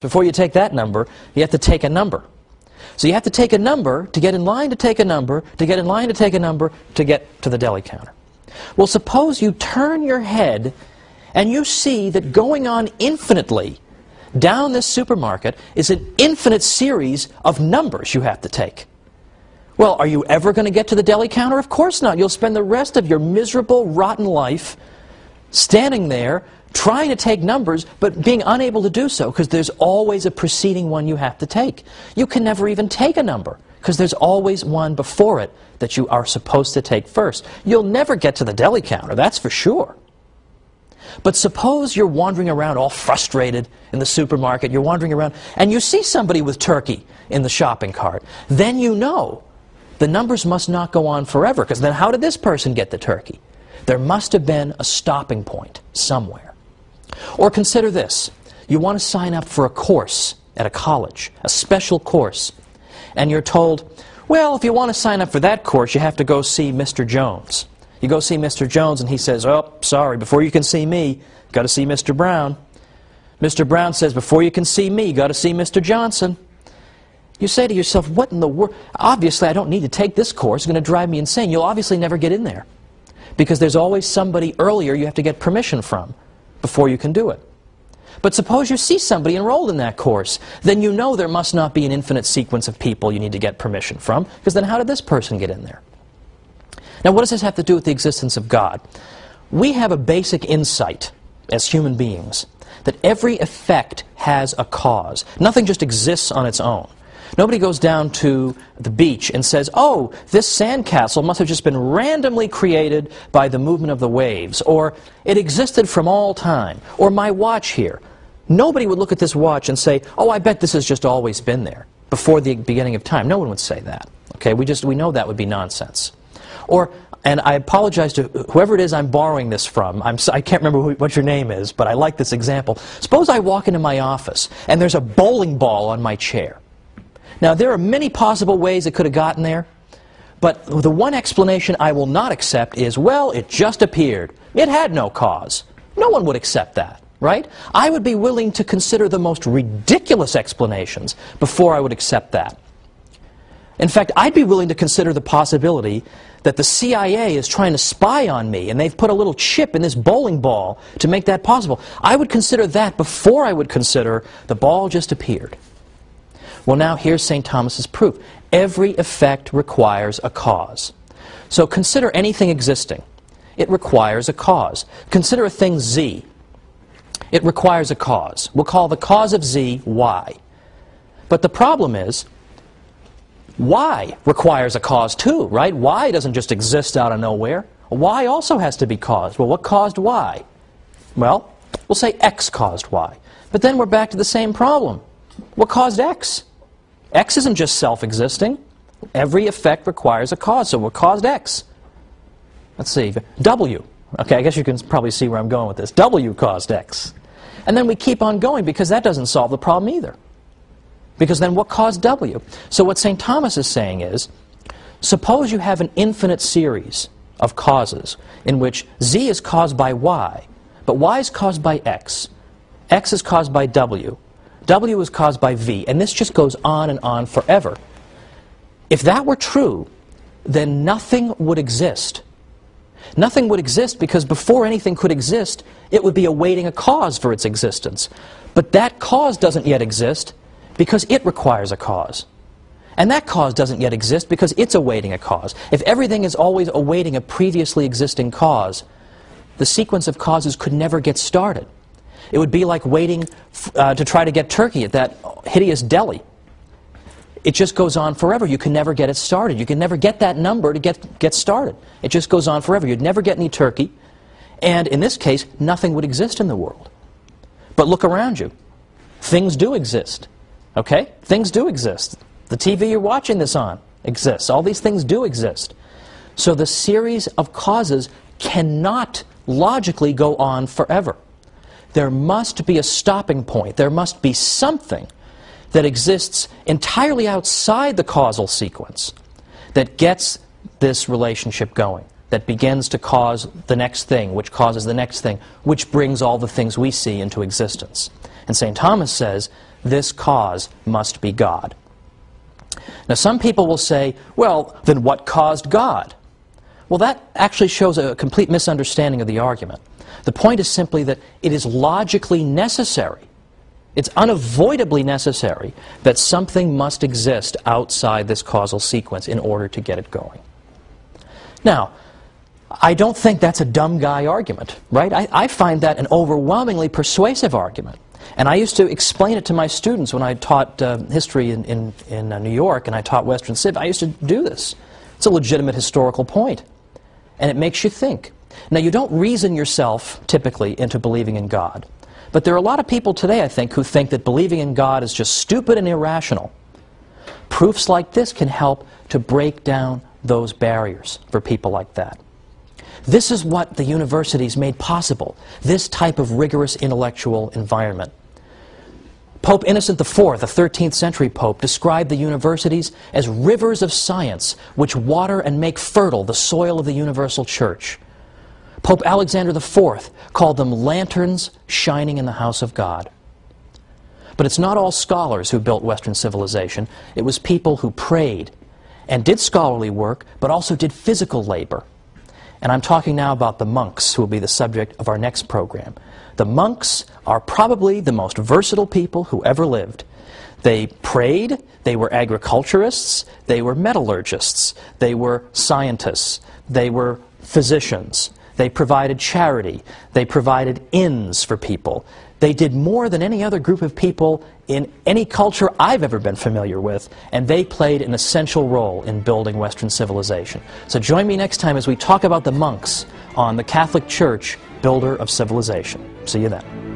Before you take that number, you have to take a number. So you have to take a number to get in line to take a number, to get in line to take a number, to get to the deli counter. Well, suppose you turn your head and you see that going on infinitely down this supermarket is an infinite series of numbers you have to take. Well, are you ever going to get to the deli counter? Of course not. You'll spend the rest of your miserable, rotten life standing there trying to take numbers, but being unable to do so because there's always a preceding one you have to take. You can never even take a number because there's always one before it that you are supposed to take first. You'll never get to the deli counter, that's for sure. But suppose you're wandering around all frustrated in the supermarket, you're wandering around, and you see somebody with turkey in the shopping cart. Then you know the numbers must not go on forever, because then how did this person get the turkey? There must have been a stopping point somewhere. Or consider this. You want to sign up for a course at a college, a special course, and you're told, well, if you want to sign up for that course, you have to go see Mr. Jones. You go see Mr. Jones and he says, oh, sorry, before you can see me, you've got to see Mr. Brown. Mr. Brown says, before you can see me, you've got to see Mr. Johnson. You say to yourself, what in the world? Obviously, I don't need to take this course. It's going to drive me insane. You'll obviously never get in there because there's always somebody earlier you have to get permission from before you can do it. But suppose you see somebody enrolled in that course, then you know there must not be an infinite sequence of people you need to get permission from, because then how did this person get in there? Now, what does this have to do with the existence of God? We have a basic insight as human beings that every effect has a cause. Nothing just exists on its own. Nobody goes down to the beach and says, oh, this sandcastle must have just been randomly created by the movement of the waves, or it existed from all time, or my watch here. Nobody would look at this watch and say, oh, I bet this has just always been there before the beginning of time. No one would say that. Okay, we know that would be nonsense. Or, and I apologize to whoever it is I'm borrowing this from. I can't remember what your name is, but I like this example. Suppose I walk into my office and there's a bowling ball on my chair. Now, there are many possible ways it could have gotten there, but the one explanation I will not accept is, well, it just appeared. It had no cause. No one would accept that, right? I would be willing to consider the most ridiculous explanations before I would accept that. In fact, I'd be willing to consider the possibility that the CIA is trying to spy on me and they've put a little chip in this bowling ball to make that possible. I would consider that before I would consider the ball just appeared. Well, now here's St. Thomas's proof. Every effect requires a cause. So consider anything existing. It requires a cause. Consider a thing Z. It requires a cause. We'll call the cause of Z Y. But the problem is, Y requires a cause too, right? Y doesn't just exist out of nowhere. Y also has to be caused. Well, what caused Y? Well, we'll say X caused Y. But then we're back to the same problem. What caused X? X isn't just self-existing. Every effect requires a cause. So what caused X? Let's see. W. Okay, I guess you can probably see where I'm going with this. W caused X. And then we keep on going because that doesn't solve the problem either. Because then what caused W? So what St. Thomas is saying is, suppose you have an infinite series of causes in which Z is caused by Y, but Y is caused by X. X is caused by W. W is caused by V, and this just goes on and on forever. If that were true, then nothing would exist. Nothing would exist because before anything could exist, it would be awaiting a cause for its existence. But that cause doesn't yet exist because it requires a cause. And that cause doesn't yet exist because it's awaiting a cause. If everything is always awaiting a previously existing cause, the sequence of causes could never get started. It would be like waiting to try to get turkey at that hideous deli. It just goes on forever. You can never get it started. You can never get that number to get started. It just goes on forever. You'd never get any turkey. And in this case, nothing would exist in the world. But look around you. Things do exist. Okay? Things do exist. The TV you're watching this on exists. All these things do exist. So the series of causes cannot logically go on forever. There must be a stopping point. There must be something that exists entirely outside the causal sequence that gets this relationship going, that begins to cause the next thing, which causes the next thing, which brings all the things we see into existence. And St. Thomas says this cause must be God. Now some people will say, well, then what caused God? Well, that actually shows a complete misunderstanding of the argument. The point is simply that it is logically necessary, it's unavoidably necessary, that something must exist outside this causal sequence in order to get it going. Now, I don't think that's a dumb guy argument, right? I find that an overwhelmingly persuasive argument. And I used to explain it to my students when I taught history in New York and I taught Western Civ. I used to do this. It's a legitimate historical point. And it makes you think. Now, you don't reason yourself, typically, into believing in God. But there are a lot of people today, I think, who think that believing in God is just stupid and irrational. Proofs like this can help to break down those barriers for people like that. This is what the universities made possible, this type of rigorous intellectual environment. Pope Innocent IV, the 13th century pope, described the universities as rivers of science which water and make fertile the soil of the universal church. Pope Alexander IV called them lanterns shining in the house of God. But it's not all scholars who built Western civilization. It was people who prayed and did scholarly work, but also did physical labor. And I'm talking now about the monks, who will be the subject of our next program. The monks are probably the most versatile people who ever lived. They prayed, they were agriculturists, they were metallurgists, they were scientists, they were physicians, they provided charity, they provided inns for people. They did more than any other group of people in any culture I've ever been familiar with, and they played an essential role in building Western civilization. So join me next time as we talk about the monks on the Catholic Church, Builder of Civilization. See you then.